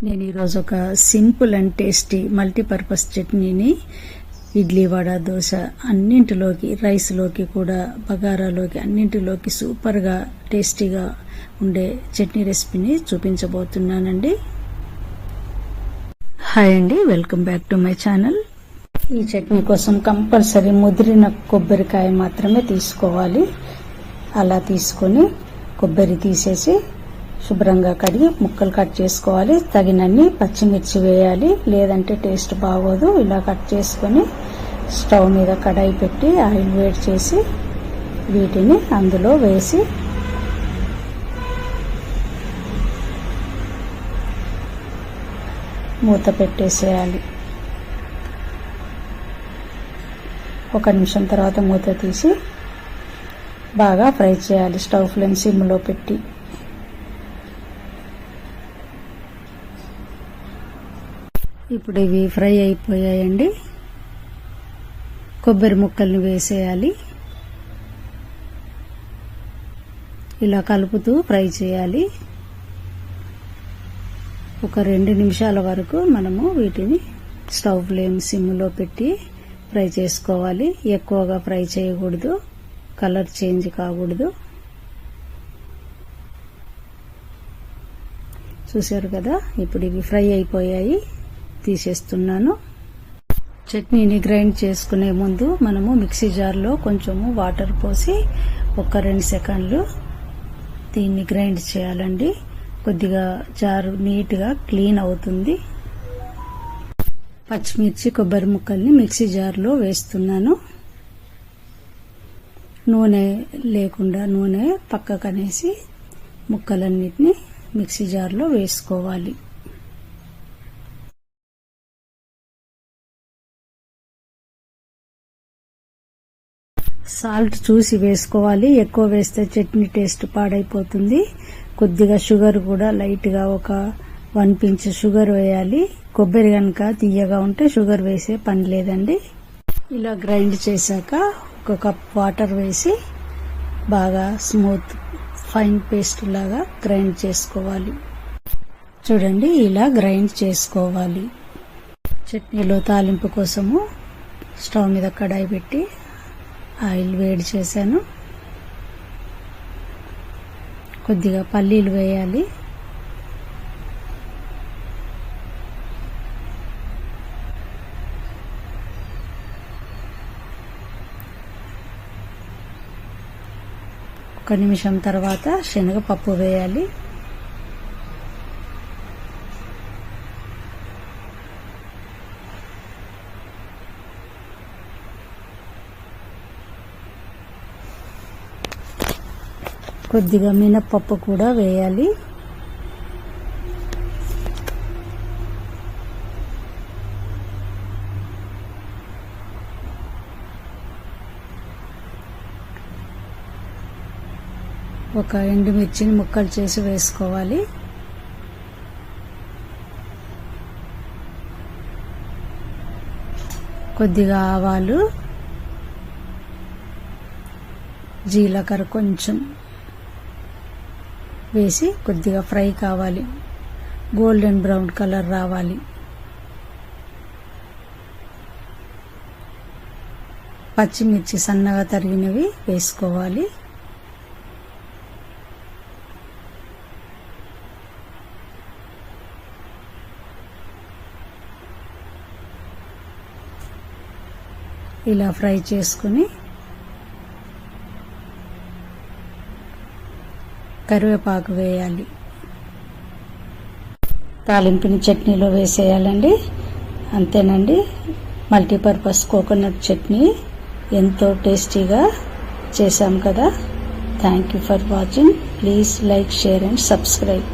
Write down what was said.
నేను ఈరోజు ఒక సింపుల్ అండ్ టేస్టీ మల్టీపర్పస్ చట్నీని ఇడ్లీ, వడ, దోశ అన్నింటిలోకి, రైస్లోకి కూడా, బగారాలోకి అన్నింటిలోకి సూపర్గా టేస్టీగా ఉండే చట్నీ రెసిపీని చూపించబోతున్నానండి. హాయ్ అండి, welcome back to my channel. ఈ చట్నీ కోసం కంపల్సరీ ముదిరిన కొబ్బరికాయ మాత్రమే తీసుకోవాలి. అలా తీసుకొని కొబ్బరి తీసేసి శుభ్రంగా కడిగి ముక్కలు కట్ చేసుకోవాలి. తగినన్ని పచ్చిమిర్చి వేయాలి, లేదంటే టేస్ట్ బాగోదు. ఇలా కట్ చేసుకొని స్టవ్ మీద కడాయి పెట్టి ఆయిల్ వేడి చేసి వీటిని అందులో వేసి మూత పెట్టేసేయాలి. ఒక నిమిషం తర్వాత మూత తీసి బాగా ఫ్రై చేయాలి. స్టవ్ ఫ్లేమ్ సిమ్లో పెట్టి ఇప్పుడు ఇవి ఫ్రై అయిపోయాయండి. కొబ్బరి ముక్కల్ని వేసేయాలి. ఇలా కలుపుతూ ఫ్రై చేయాలి. ఒక 2 నిమిషాల వరకు మనము వీటిని స్టవ్ ఫ్లేమ్ సిమ్లో పెట్టి ఫ్రై చేసుకోవాలి. ఎక్కువగా ఫ్రై చేయకూడదు, కలర్ చేంజ్ కాకూడదు. చూశారు కదా, ఇప్పుడు ఇవి ఫ్రై అయిపోయాయి, తీసేస్తున్నాను. చట్నీని గ్రైండ్ చేసుకునే ముందు మనము మిక్సీ జార్లో కొంచెము వాటర్ పోసి ఒక 2 సెకండ్లు దీన్ని గ్రైండ్ చేయాలండి. కొద్దిగా జారు నీట్గా క్లీన్ అవుతుంది. పచ్చిమిర్చి, కొబ్బరి ముక్కల్ని మిక్సీ జార్లో వేస్తున్నాను. నూనె లేకుండా నూనె పక్కకనేసి ముక్కలన్నిటిని మిక్సీ జార్లో వేసుకోవాలి. సాల్ట్ చూసి వేసుకోవాలి. ఎక్కువ వేస్తే చట్నీ టేస్ట్ పాడైపోతుంది. కొద్దిగా షుగర్ కూడా లైట్గా ఒక 1 pinch షుగర్ వేయాలి. కొబ్బరి కనుక తీయగా ఉంటే షుగర్ వేసే పని లేదండి. ఇలా గ్రైండ్ చేశాక 1 కప్ వాటర్ వేసి బాగా స్మూత్ ఫైన్ పేస్ట్ లాగా గ్రైండ్ చేసుకోవాలి. చూడండి, ఇలా గ్రైండ్ చేసుకోవాలి. చట్నీలో తాలింపు కోసము స్టవ్ మీద కడాయి పెట్టి ఆయిల్ వేడి చేశాను. కొద్దిగా పల్లీలు వేయాలి. ఒక నిమిషం తర్వాత శనగపప్పు వేయాలి. కొద్దిగా మినప్పప్పు కూడా వేయాలి. ఒక ఎండుమిర్చిని ముక్కలు చేసి వేసుకోవాలి. కొద్దిగా ఆవాలు, జీలకర్ర కొంచెం వేసి కొద్దిగా ఫ్రై కావాలి. గోల్డెన్ బ్రౌన్ కలర్ రావాలి. పచ్చిమిర్చి సన్నగా తరిగినవి వేసుకోవాలి. ఇలా ఫ్రై చేసుకుని కరివేపాకు వేయాలి. తాలింపుని చట్నీలో వేసేయాలండి. అంతేనండి, మల్టీపర్పస్ కోకోనట్ చట్నీ ఎంతో టేస్టీగా చేశాం కదా. Thank you for watching. Please like, share and subscribe.